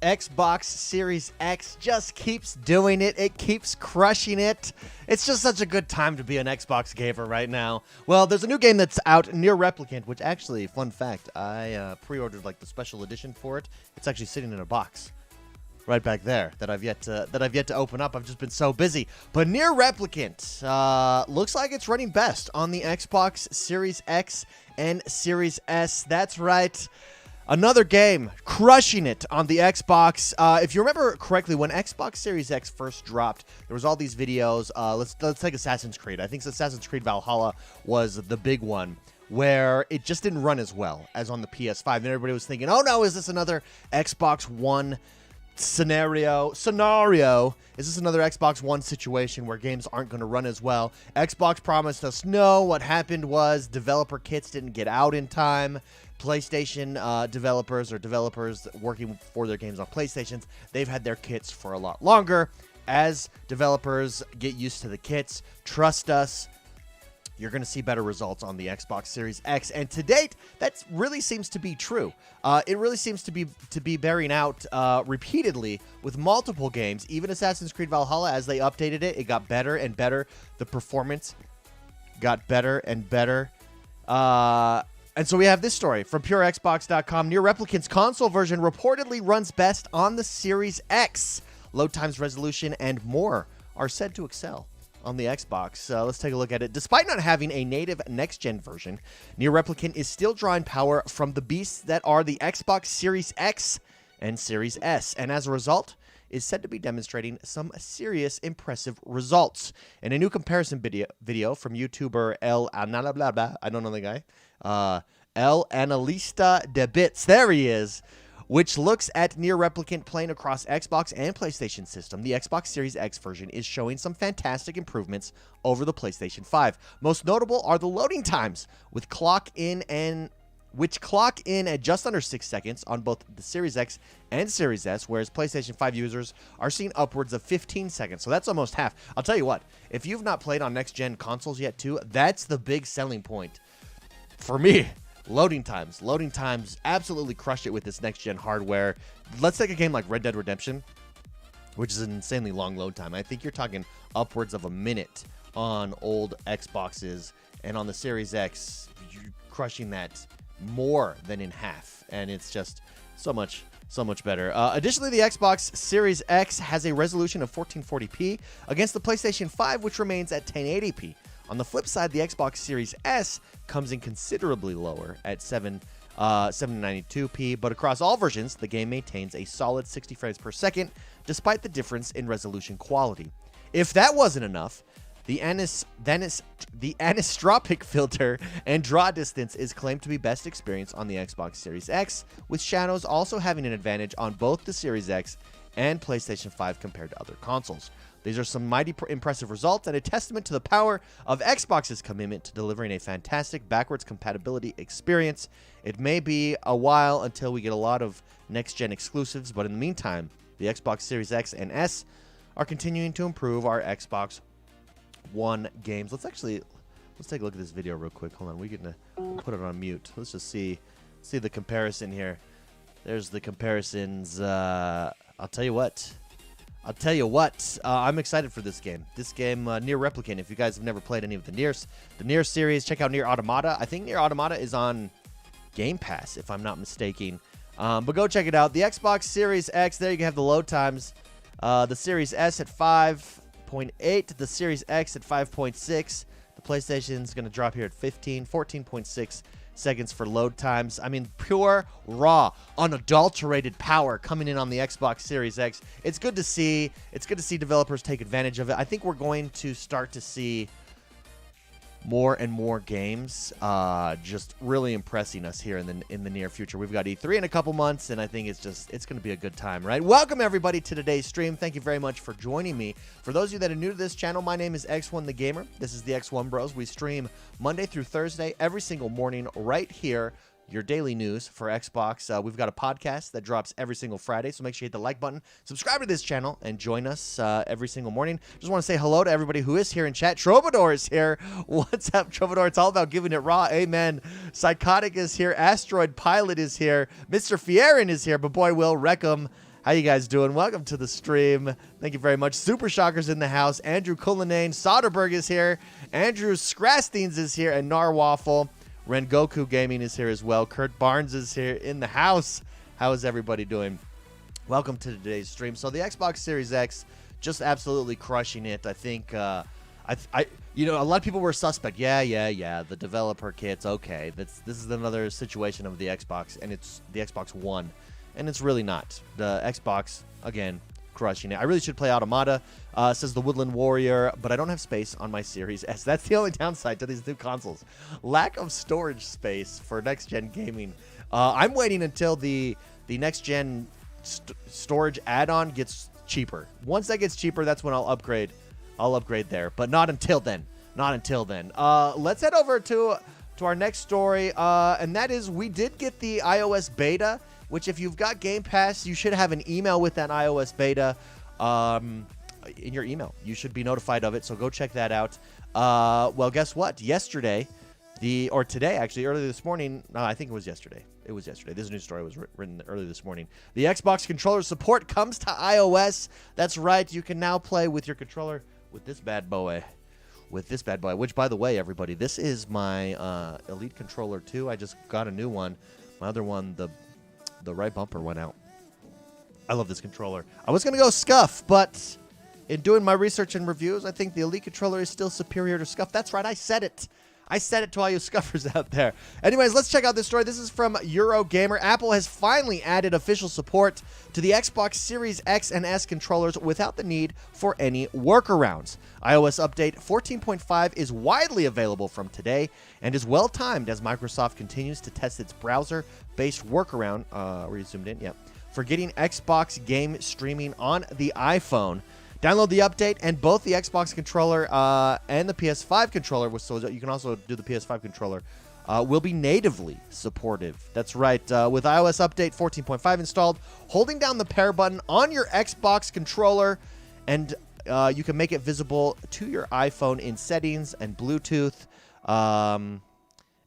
Xbox Series X just keeps doing it. It keeps crushing it. It's just such a good time to be an Xbox gamer right now. Well, there's a new game that's out, Nier Replicant, which actually, fun fact, I pre-ordered like the special edition for it. It's actually sitting in a box right back there that I've yet to open up. I've just been so busy. But Nier Replicant looks like it's running best on the Xbox Series X and Series S. That's right. Another game crushing it on the Xbox. If you remember correctly, when Xbox Series X first dropped, there was all these videos. Let's take Assassin's Creed. I think Assassin's Creed Valhalla was the big one, where it just didn't run as well as on the PS5. And everybody was thinking, oh no, is this another Xbox One scenario? Is this another Xbox One situation where games aren't going to run as well? Xbox promised us no. What happened was developer kits didn't get out in time. PlayStation developers or developers working for their games on PlayStations, they've had their kits for a lot longer. As developers get used to the kits, trust us, you're going to see better results on the Xbox Series X. And to date, that really seems to be true. It really seems to be bearing out repeatedly with multiple games. Even Assassin's Creed Valhalla, as they updated it, it got better and better. The performance got better and better. And so we have this story from PureXbox.com. Nier Replicant's console version reportedly runs best on the Series X. Load times, resolution, and more are said to excel on the Xbox. Let's take a look at it. Despite not having a native next-gen version, Nier Replicant is still drawing power from the beasts that are the Xbox Series X and Series S, and as a result, is said to be demonstrating some serious impressive results. In a new comparison video from YouTuber I don't know the guy, El Analista de Bits, there he is, which looks at Nier Replicant playing across Xbox and PlayStation system. The Xbox Series X version is showing some fantastic improvements over the PlayStation 5. Most notable are the loading times, which clock in at just under 6 seconds on both the Series X and Series S, whereas PlayStation 5 users are seeing upwards of 15 seconds. So that's almost half. I'll tell you what, if you've not played on next-gen consoles yet too, that's the big selling point for me. Loading times absolutely crushed it with this next-gen hardware. Let's take a game like Red Dead Redemption, which is an insanely long load time. I think you're talking upwards of a minute on old Xboxes, and on the Series X, you're crushing that more than in half, and it's just so much better. Additionally, the Xbox Series X has a resolution of 1440p against the PlayStation 5, which remains at 1080p. On the flip side, the Xbox Series S comes in considerably lower at 792p, but across all versions, the game maintains a solid 60 frames per second, despite the difference in resolution quality. If that wasn't enough, the anisotropic filter and draw distance is claimed to be best experienced on the Xbox Series X, with shadows also having an advantage on both the Series X and PlayStation 5 compared to other consoles. These are some mighty impressive results and a testament to the power of Xbox's commitment to delivering a fantastic backwards compatibility experience. It may be a while until we get a lot of next-gen exclusives, but in the meantime, the Xbox Series X and S are continuing to improve our Xbox One games. Let's take a look at this video real quick. Hold on, we're gonna put it on mute. Let's just see the comparison here. There's the comparisons. I'll tell you what. I'm excited for this game. This game, Nier Replicant. If you guys have never played any of the Nier series, check out Nier Automata. I think Nier Automata is on Game Pass, if I'm not mistaken. But go check it out. The Xbox Series X, there you have the load times. The Series S at 5.8, the Series X at 5.6. The PlayStation's going to drop here at 14.6 seconds for load times. I mean, pure, raw, unadulterated power coming in on the Xbox Series X. It's good to see. It's good to see developers take advantage of it. I think we're going to start to see more and more games just really impressing us here in the near future. We've got E3 in a couple months, and I think it's going to be a good time, right? Welcome, everybody, to today's stream. Thank you very much for joining me. For those of you that are new to this channel, my name is X1 the Gamer. This is the XoneBros. We stream Monday through Thursday every single morning right here. Your daily news for Xbox. We've got a podcast that drops every single Friday, so make sure you hit the like button, subscribe to this channel, and join us every single morning. Just want to say hello to everybody who is here in chat. Troubadour is here. What's up, Troubadour? It's all about giving it raw. Amen. Psychotic is here. Asteroid Pilot is here. Mr. Fierin is here. But boy, Will Reckham How you guys doing? Welcome to the stream. Thank you very much. Super Shocker's in the house. Andrew Cullinane. Soderbergh is here. Andrew Scrasteens is here. And Narwaffle. Rengoku Gaming is here as well. Kurt Barnes is here in the house. How is everybody doing? Welcome to today's stream. So the Xbox Series X just absolutely crushing it. I think, you know, a lot of people were suspect. Yeah. The developer kits, okay. This is another situation of the Xbox, and it's the Xbox One, and it's really not. The Xbox, again, crushing it. I really should play Automata, says the Woodland Warrior, but I don't have space on my Series S. That's the only downside to these new consoles. Lack of storage space for next-gen gaming. I'm waiting until the next-gen storage add-on gets cheaper. Once that gets cheaper, that's when I'll upgrade there, but not until then. Let's head over to our next story, and that is we did get the iOS beta, which if you've got Game Pass, you should have an email with that iOS beta in your email. You should be notified of it, so go check that out. Well, guess what? Yesterday, today, actually, earlier this morning, I think it was yesterday. It was yesterday. This news story was written early this morning. The Xbox controller support comes to iOS. That's right. You can now play with your controller with this bad boy. Which, by the way, everybody, this is my Elite controller, too. I just got a new one. My other one, the right bumper went out. I love this controller. I was going to go Scuff, but in doing my research and reviews, I think the Elite controller is still superior to Scuff. That's right. I said it to all you scuffers out there. Anyways, let's check out this story. This is from Eurogamer. Apple has finally added official support to the Xbox Series X and S controllers without the need for any workarounds. iOS update 14.5 is widely available from today and is well-timed as Microsoft continues to test its browser-based workaround, were you zoomed in? Yep. For getting Xbox game streaming on the iPhone. Download the update, and both the Xbox controller and the PS5 controller, so you can also do the PS5 controller, will be natively supportive. That's right. With iOS update 14.5 installed, holding down the pair button on your Xbox controller, and you can make it visible to your iPhone in settings and Bluetooth.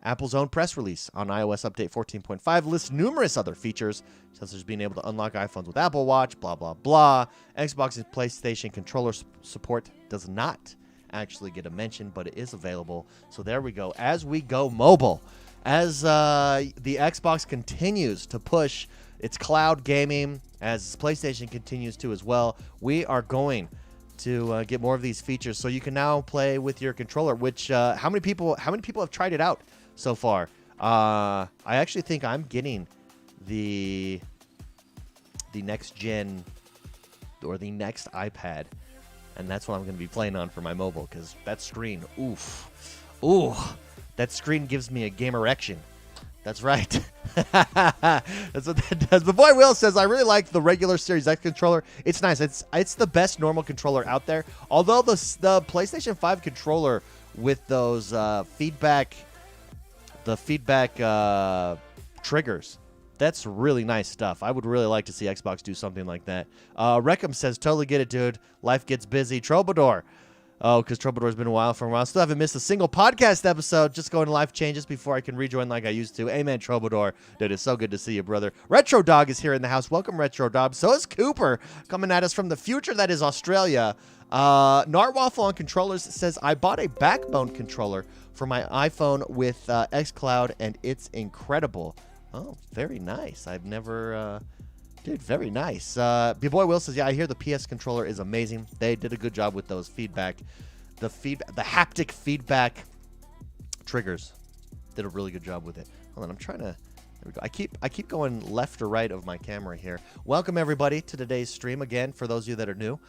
Apple's own press release on iOS update 14.5 lists numerous other features, such as being able to unlock iPhones with Apple Watch, blah, blah, blah. Xbox's PlayStation controller support does not actually get a mention, but it is available. So there we go. As we go mobile, as the Xbox continues to push its cloud gaming, as PlayStation continues to as well, we are going to get more of these features. So you can now play with your controller, which how many people have tried it out so far? I actually think I'm getting the next gen or the next iPad, and that's what I'm going to be playing on for my mobile, because that screen, that screen gives me a game erection. That's right. That's what that does. But Boy Will says, I really like the regular Series X controller. It's nice. It's the best normal controller out there. Although the PlayStation 5 controller with those feedback triggers, that's really nice stuff. I would really like to see Xbox do something like that. Reckham says, totally get it, dude. Life gets busy. Troubadour. Oh, because Troubadour's been a while for a while. Still haven't missed a single podcast episode. Just going to life changes before I can rejoin like I used to. Amen, Troubadour. Dude, it's so good to see you, brother. Retro Dog is here in the house. Welcome, Retro Dog. So is Cooper, coming at us from the future that is Australia. Narwaffle on controllers says, I bought a Backbone controller for my iPhone with xCloud, and it's incredible. Oh, very nice. I've never... Dude, very nice. B-Boy Will says, yeah, I hear the PS controller is amazing. They did a good job with those the haptic feedback triggers. Did a really good job with it. Hold on, I'm trying to... There we go. I keep going left or right of my camera here. Welcome, everybody, to today's stream. Again, for those of you that are new,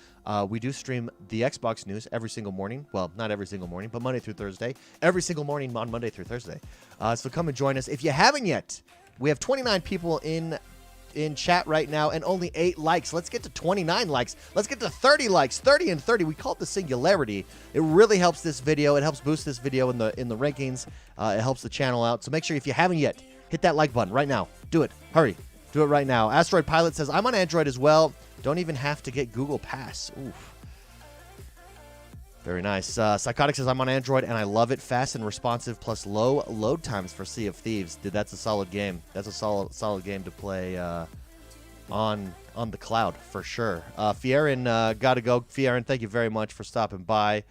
we do stream the Xbox news every single morning. Well, not every single morning, but Monday through Thursday. Every single morning on Monday through Thursday. So come and join us. If you haven't yet, we have 29 people in chat right now and only 8 likes. Let's get to 29 likes. Let's get to 30 likes. 30 and 30. We call it the singularity. It really helps this video. It helps boost this video in the rankings. It helps the channel out. So make sure, if you haven't yet, hit that like button right now. Do it. Hurry. Do it right now. Asteroid Pilot says, I'm on Android as well. Don't even have to get Google Pass. Oof. Very nice. Psychotic says, I'm on Android, and I love it. Fast and responsive, plus low load times for Sea of Thieves. Dude, that's a solid game. That's a solid game to play on the cloud for sure. Fierin, gotta go. Fierin, thank you very much for stopping by.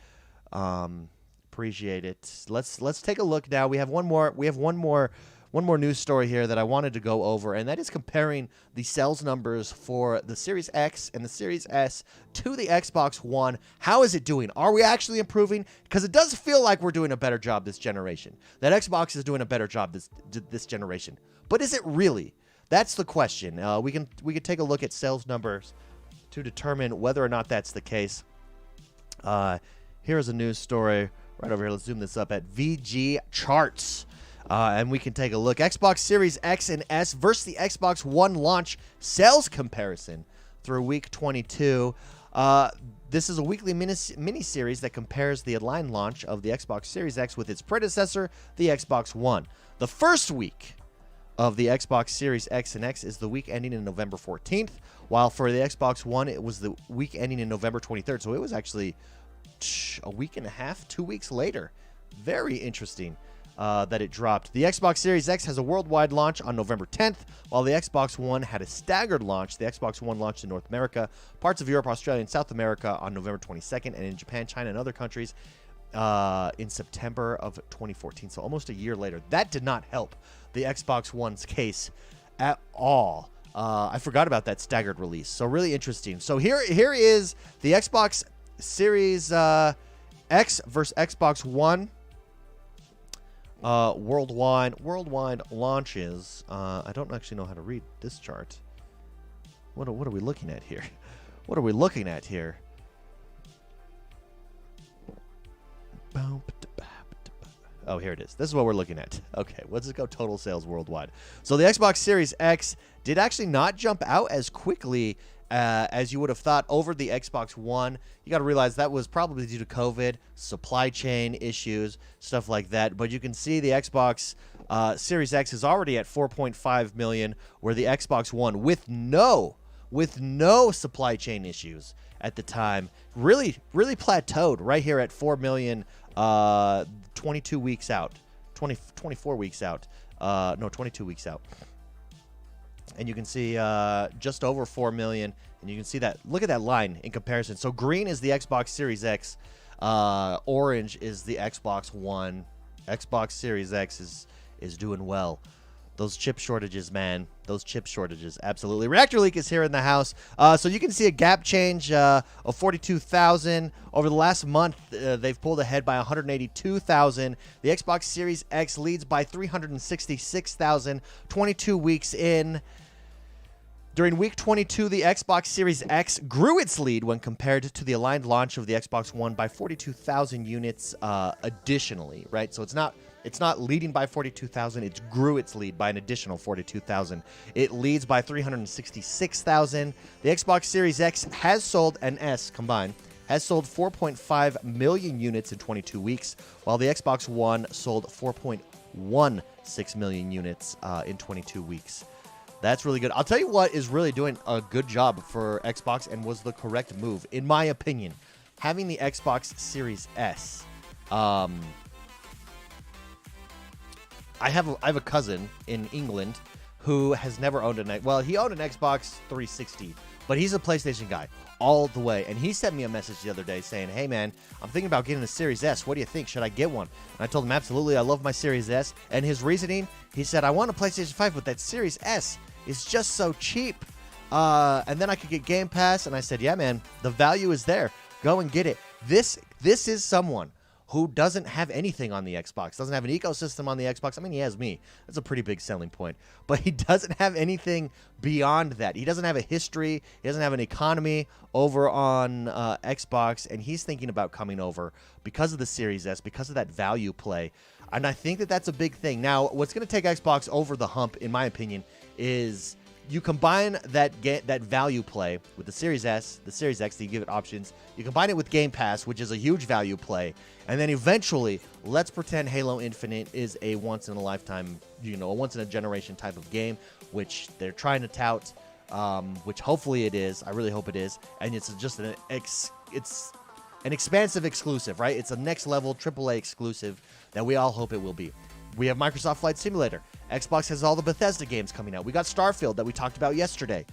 Appreciate it. Let's take a look now. We have one more news story here that I wanted to go over, and that is comparing the sales numbers for the Series X and the Series S to the Xbox One. How is it doing? Are we actually improving? Because it does feel like we're doing a better job this generation. That Xbox is doing a better job this generation. But is it really? That's the question. We can take a look at sales numbers to determine whether or not that's the case. Here's a news story right over here. Let's zoom this up at VG Charts. And we can take a look. Xbox Series X and S versus the Xbox One launch sales comparison through week 22. This is a weekly mini-series that compares the headline launch of the Xbox Series X with its predecessor, the Xbox One. The first week of the Xbox Series X and X is the week ending in November 14th, while for the Xbox One, it was the week ending in November 23rd. So it was actually a week and a half, 2 weeks later. Very interesting that it dropped. The Xbox Series X has a worldwide launch on November 10th, while the Xbox One had a staggered launch. The Xbox One launched in North America, parts of Europe, Australia, and South America on November 22nd, and in Japan, China, and other countries in September of 2014. So almost a year later. That did not help the Xbox One's case at all. I forgot about that staggered release. So really interesting. So here is the Xbox Series X versus Xbox One worldwide launches. I don't actually know how to read this chart. What are we looking at here? What are we looking at here? Oh, here it is. This is what we're looking at. Okay, let's just go total sales worldwide. So the Xbox Series X did actually not jump out as quickly as you would have thought over the Xbox One. You got to realize that was probably due to COVID, supply chain issues, stuff like that. But you can see the Xbox Series X is already at 4.5 million, where the Xbox One, with no supply chain issues at the time, really plateaued right here at 4 million 22 weeks out. 24 weeks out. No, 22 weeks out. And you can see just over 4 million. And you can see that. Look at that line in comparison. So green is the Xbox Series X. Orange is the Xbox One. Xbox Series X is doing well. Those chip shortages, man. Those chip shortages, absolutely. Reactor Leak is here in the house. So you can see a gap change of 42,000. Over the last month, they've pulled ahead by 182,000. The Xbox Series X leads by 366,000, 22 weeks in. During week 22, the Xbox Series X grew its lead when compared to the aligned launch of the Xbox One by 42,000 units additionally, right? So it's not leading by 42,000. It grew its lead by an additional 42,000. It leads by 366,000. The Xbox Series X has sold, and S combined, has sold 4.5 million units in 22 weeks, while the Xbox One sold 4.16 million units in 22 weeks. That's really good. I'll tell you what is really doing a good job for Xbox and was the correct move, in my opinion. Having the Xbox Series S. I have a cousin in England who has never owned he owned an Xbox 360, but he's a PlayStation guy all the way. And he sent me a message the other day saying, hey, man, I'm thinking about getting a Series S. What do you think? Should I get one? And I told him, absolutely. I love my Series S. And his reasoning, he said, I want a PlayStation 5, but that Series S is just so cheap. And then I could get Game Pass. And I said, yeah, man, the value is there. Go and get it. This is someone who doesn't have anything on the Xbox, doesn't have an ecosystem on the Xbox. I mean, he has me. That's a pretty big selling point. But he doesn't have anything beyond that. He doesn't have a history. He doesn't have an economy over on Xbox. And he's thinking about coming over because of the Series S, because of that value play. And I think that that's a big thing. Now, what's going to take Xbox over the hump, in my opinion, is you combine that value play with the Series S, the Series X, you give it options. You combine it with Game Pass, which is a huge value play. And then eventually, let's pretend Halo Infinite is a once-in-a-lifetime, a once-in-a-generation type of game, which they're trying to tout, which hopefully it is. I really hope it is. And it's just an expansive exclusive, right? It's a next-level AAA exclusive that we all hope it will be. We have Microsoft Flight Simulator. Xbox has all the Bethesda games coming out. We got Starfield that we talked about yesterday.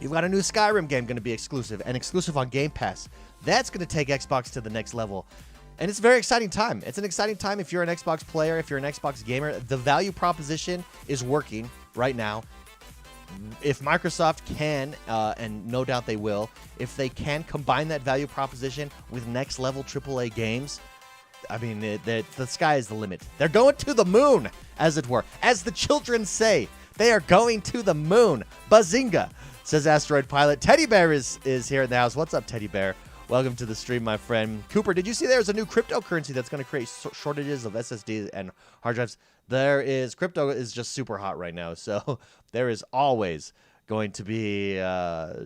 You've got a new Skyrim game going to be exclusive and exclusive on Game Pass. That's going to take Xbox to the next level. And it's a very exciting time. It's an exciting time if you're an Xbox player, if you're an Xbox gamer. The value proposition is working right now. If Microsoft can, and no doubt they will, if they can combine that value proposition with next level AAA games, I mean, the sky is the limit. They're going to the moon, as it were. As the children say, they are going to the moon. Bazinga, says Asteroid Pilot. Teddy Bear is here in the house. What's up, Teddy Bear? Welcome to the stream, my friend. Cooper, did you see there's a new cryptocurrency that's going to create shortages of SSDs and hard drives? Crypto is just super hot right now, so there is always going to be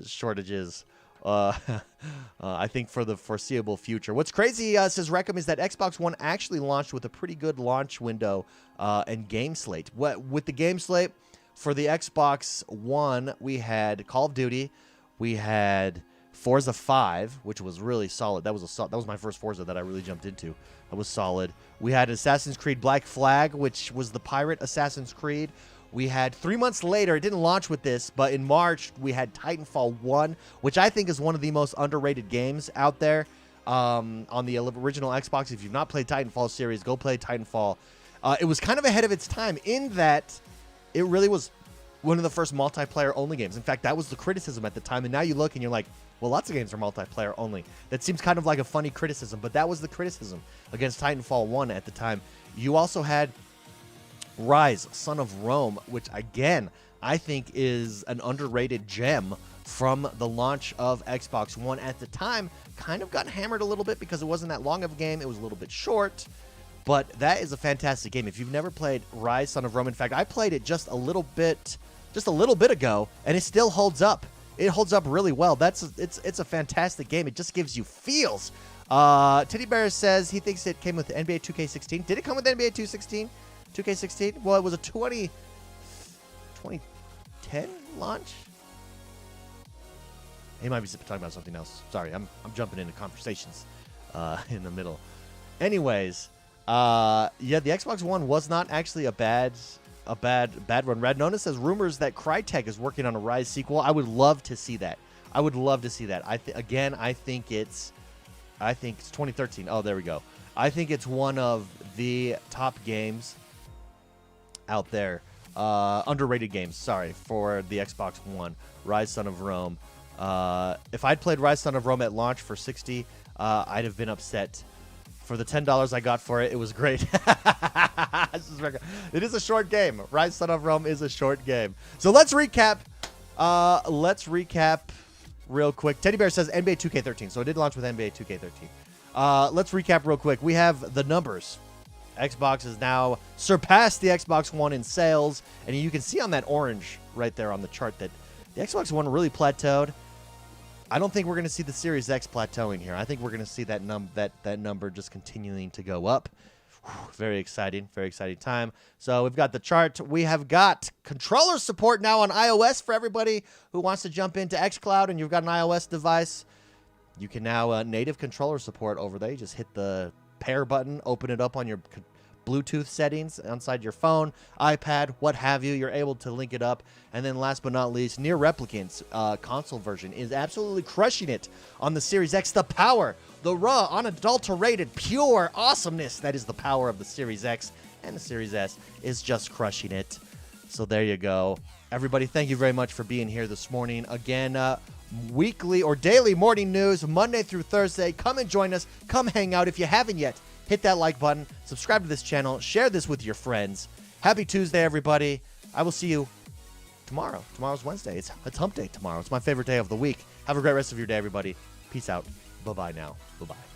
shortages, I think, for the foreseeable future. What's crazy, says Reckham, is that Xbox One actually launched with a pretty good launch window and game slate. With the game slate for the Xbox One, we had Call of Duty, we had Forza 5, which was really solid. That was my first Forza that I really jumped into. That was solid. We had Assassin's Creed Black Flag, which was the pirate Assassin's Creed. We had 3 months later, it didn't launch with this, but in March, we had Titanfall 1, which I think is one of the most underrated games out there on the original Xbox. If you've not played Titanfall series, go play Titanfall. It was kind of ahead of its time in that it really was one of the first multiplayer-only games. In fact, that was the criticism at the time, and now you look and you're like, well, lots of games are multiplayer only. That seems kind of like a funny criticism, but that was the criticism against Titanfall 1 at the time. You also had Rise, Son of Rome, which, again, I think is an underrated gem from the launch of Xbox One. At the time, kind of got hammered a little bit because it wasn't that long of a game. It was a little bit short, but that is a fantastic game. If you've never played Rise, Son of Rome, in fact, I played it just a little bit ago, and it still holds up. It holds up really well. It's a fantastic game. It just gives you feels. Teddy Bear says he thinks it came with NBA 2K16. Did it come with NBA 2K16? Well, it was a 2010 launch. He might be talking about something else. Sorry, I'm jumping into conversations in the middle. Anyways, yeah, the Xbox One was not actually a bad run. Radnona says rumors that Crytek is working on a Rise sequel. I would love to see that. I think it's 2013. Oh, there we go. I think it's one of the top games out there. Underrated games, sorry, for the Xbox One. Rise, Son of Rome. If I'd played Rise, Son of Rome at launch for $60, I'd have been upset. For the $10 I got for it, it was great. It is a short game. Rise, Son of Rome is a short game. So let's recap. Real quick. Teddy Bear says NBA 2K13. So it did launch with NBA 2K13. Let's recap real quick. We have the numbers. Xbox has now surpassed the Xbox One in sales. And you can see on that orange right there on the chart that the Xbox One really plateaued. I don't think we're going to see the Series X plateauing here. I think we're going to see that number just continuing to go up. Whew, very exciting time. So we've got the chart. We have got controller support now on iOS for everybody who wants to jump into xCloud and you've got an iOS device. You can now native controller support over there. You just hit the pair button, open it up on your Bluetooth settings inside your phone, iPad, what have you. You're able to link it up. And then last but not least, Nier Replicant's console version is absolutely crushing it on the Series X. The power, the raw, unadulterated, pure awesomeness that is the power of the Series X and the Series S is just crushing it. So there you go. Everybody, thank you very much for being here this morning. Again, weekly or daily morning news, Monday through Thursday. Come and join us. Come hang out. If you haven't yet, hit that like button, subscribe to this channel, share this with your friends. Happy Tuesday, everybody. I will see you tomorrow. Tomorrow's Wednesday. It's hump day tomorrow. It's my favorite day of the week. Have a great rest of your day, everybody. Peace out. Bye-bye now. Bye-bye.